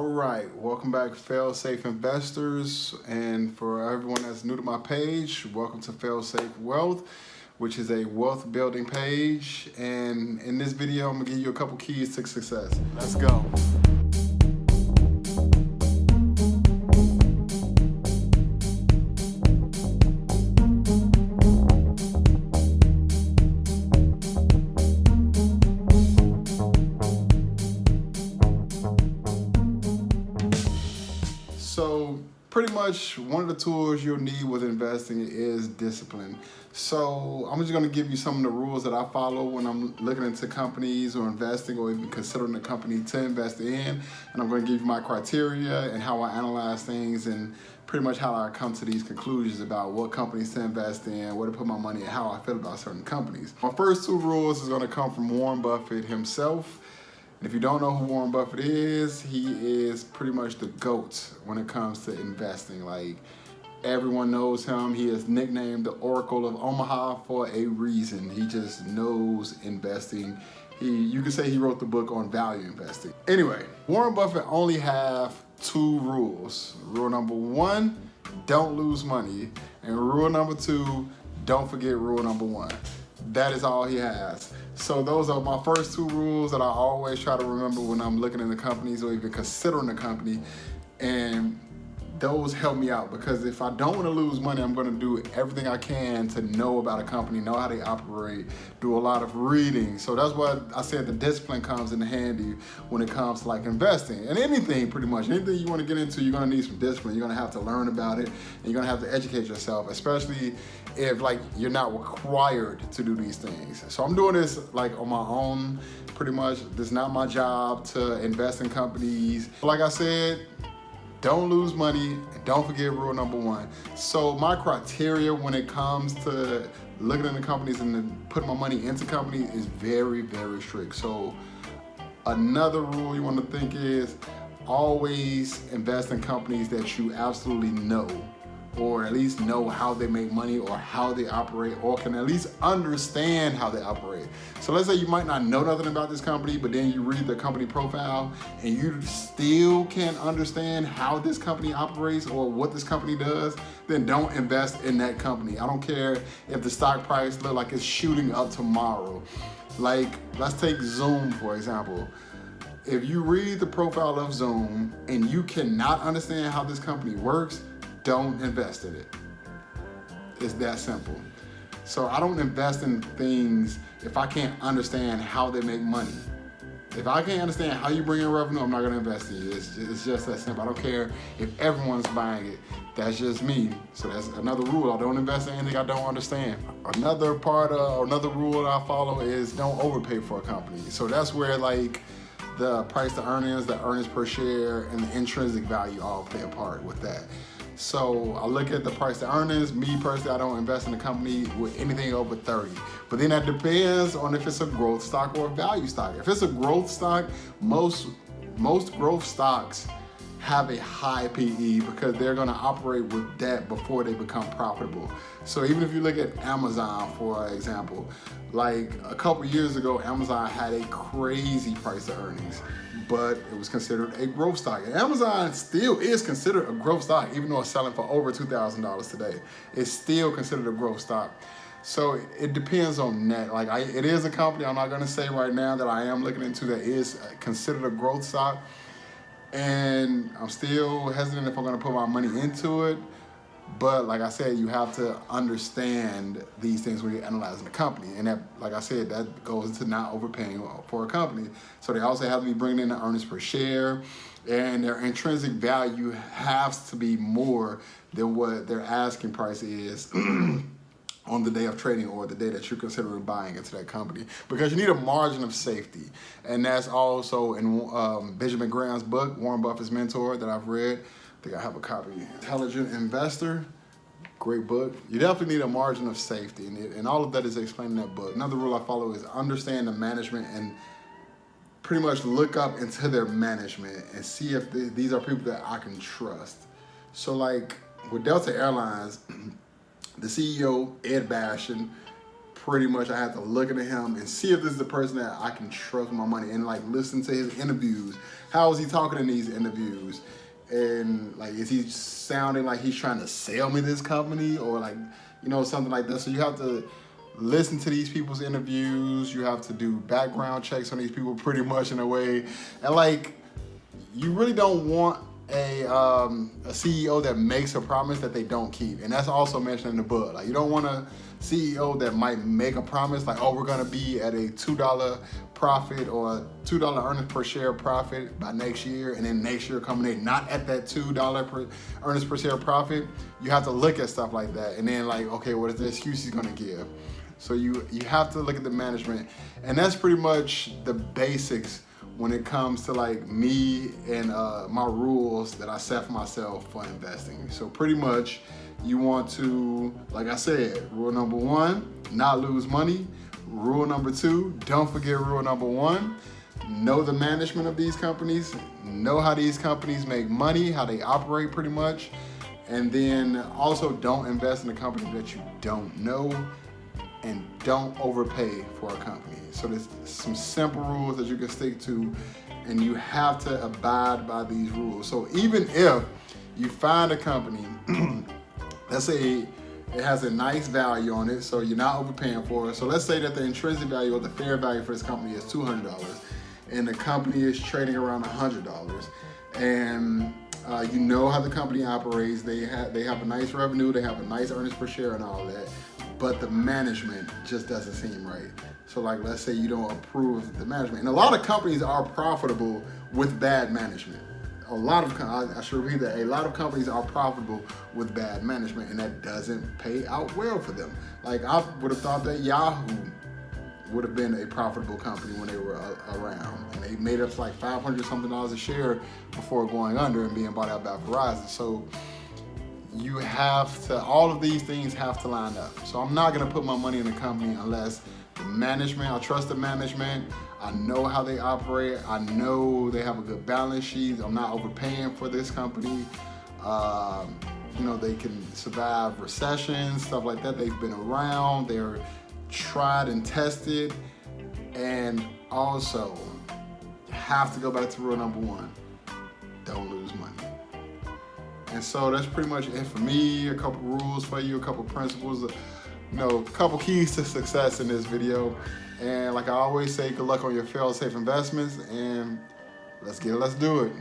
All right, welcome back, Fayle Safe Investors. And for everyone that's new to my page, welcome to Fayle Safe Wealth, which is a wealth building page. And in this video, I'm gonna give you a couple keys to success. Let's go. So pretty much one of the tools you'll need with investing is discipline. So I'm just gonna give you some of the rules that I follow when I'm looking into companies or investing or even considering a company to invest in. And I'm gonna give you my criteria and how I analyze things and pretty much how I come to these conclusions about what companies to invest in, where to put my money, and how I feel about certain companies. My first two rules is gonna come from Warren Buffett himself. If you don't know who Warren Buffett is, he is pretty much the GOAT when it comes to investing. Like, everyone knows him. He is nicknamed the Oracle of Omaha for a reason. He just knows investing. You could say he wrote the book on value investing. Anyway, Warren Buffett only have two rules. Rule number one, don't lose money. And rule number two, don't forget rule number one. That is all he has. So those are my first two rules that I always try to remember when I'm looking into companies or even considering a company. And those help me out, because if I don't want to lose money, I'm going to do everything I can to know about a company, know how they operate, do a lot of reading. So that's what I said, the discipline comes in handy when it comes to like investing and anything, pretty much anything you want to get into. You're going to need some discipline. You're going to have to learn about it, and you're going to have to educate yourself, especially if like you're not required to do these things. So I'm doing this like on my own, pretty much. This is not my job to invest in companies. Like I said, don't lose money, and don't forget rule number one. So my criteria when it comes to looking into companies and putting my money into companies is very, very strict. So another rule you want to think is always invest in companies that you absolutely know, or at least know how they make money or how they operate, or can at least understand how they operate. So let's say you might not know nothing about this company, but then you read the company profile and you still can't understand how this company operates or what this company does, then don't invest in that company. I don't care if the stock price look like it's shooting up tomorrow. Like, let's take Zoom, for example. If you read the profile of Zoom and you cannot understand how this company works, don't invest in it. It's that simple. So I don't invest in things if I can't understand how they make money. If I can't understand how you bring in revenue, I'm not gonna invest in you. It's just that simple. I don't care if everyone's buying it. That's just me. So that's another rule. I don't invest in anything I don't understand. Another rule that I follow is don't overpay for a company. So that's where like the price to earnings, the earnings per share, and the intrinsic value all play a part with that. So I look at the price to earnings. Me personally, I don't invest in a company with anything over 30. But then that depends on if it's a growth stock or a value stock. If it's a growth stock, most growth stocks have a high PE because they're gonna operate with debt before they become profitable. So even if you look at Amazon, for example, like a couple years ago, Amazon had a crazy price to earnings, but it was considered a growth stock. And Amazon still is considered a growth stock, even though it's selling for over $2,000 today. It's still considered a growth stock. So it depends on that. Like it is a company, I'm not gonna say right now that I am looking into that is considered a growth stock. And I'm still hesitant if I'm gonna put my money into it. But like I said, you have to understand these things when you're analyzing a company. And that, like I said, that goes into not overpaying for a company. So they also have to be bringing in the earnings per share, and their intrinsic value has to be more than what their asking price is on the day of trading or the day that you're considering buying into that company, because you need a margin of safety. And that's also in Benjamin Graham's book, Warren Buffett's mentor, that I've read. I think I have a copy. Intelligent Investor, great book. You definitely need a margin of safety, and all of that is explained in that book. Another rule I follow is understand the management and pretty much look up into their management and see if these are people that I can trust. So like with Delta Airlines, the CEO, Ed Bastian, pretty much I had to look into him and see if this is the person that I can trust with my money, and like listen to his interviews how is he talking in these interviews? And like, is he sounding like he's trying to sell me this company, or like, you know, something like that? So you have to listen to these people's interviews. You have to do background checks on these people pretty much in a way. And like, you really don't want a CEO that makes a promise that they don't keep. And that's also mentioned in the book. Like, you don't want a CEO that might make a promise like, oh, we're gonna be at a $2 profit or $2 earnings per share profit by next year, and then next year coming in not at that $2 earnings per share profit. You have to look at stuff like that, and then like, okay, what is the excuse he's gonna give? So you have to look at the management, and that's pretty much the basics when it comes to like me and my rules that I set for myself for investing. So pretty much you want to, like I said, rule number 1, not lose money. Rule number 2, don't forget rule number 1, know the management of these companies, know how these companies make money, how they operate pretty much. And then also don't invest in a company that you don't know, and don't overpay for a company. So there's some simple rules that you can stick to, and you have to abide by these rules. So even if you find a company, let's say it has a nice value on it, so you're not overpaying for it. So let's say that the intrinsic value or the fair value for this company is $200, and the company is trading around $100, and you know how the company operates. They have a nice revenue, they have a nice earnings per share and all that, but the management just doesn't seem right. So like, let's say you don't approve of the management. And a lot of companies are profitable with bad management. I should repeat that, a lot of companies are profitable with bad management, and that doesn't pay out well for them. Like, I would have thought that Yahoo would have been a profitable company when they were around, and they made up like $500 something a share before going under and being bought out by Verizon. So you have to, all of these things have to line up. So I'm not gonna put my money in a company unless the management, I trust the management, I know how they operate, I know they have a good balance sheet, I'm not overpaying for this company. You know, they can survive recessions, stuff like that. They've been around, they're tried and tested. And also, have to go back to rule number 1, don't lose money. And so that's pretty much it for me. A couple rules for you, a couple principles, you know, a couple keys to success in this video. And like I always say, good luck on your fail-safe investments, and let's do it.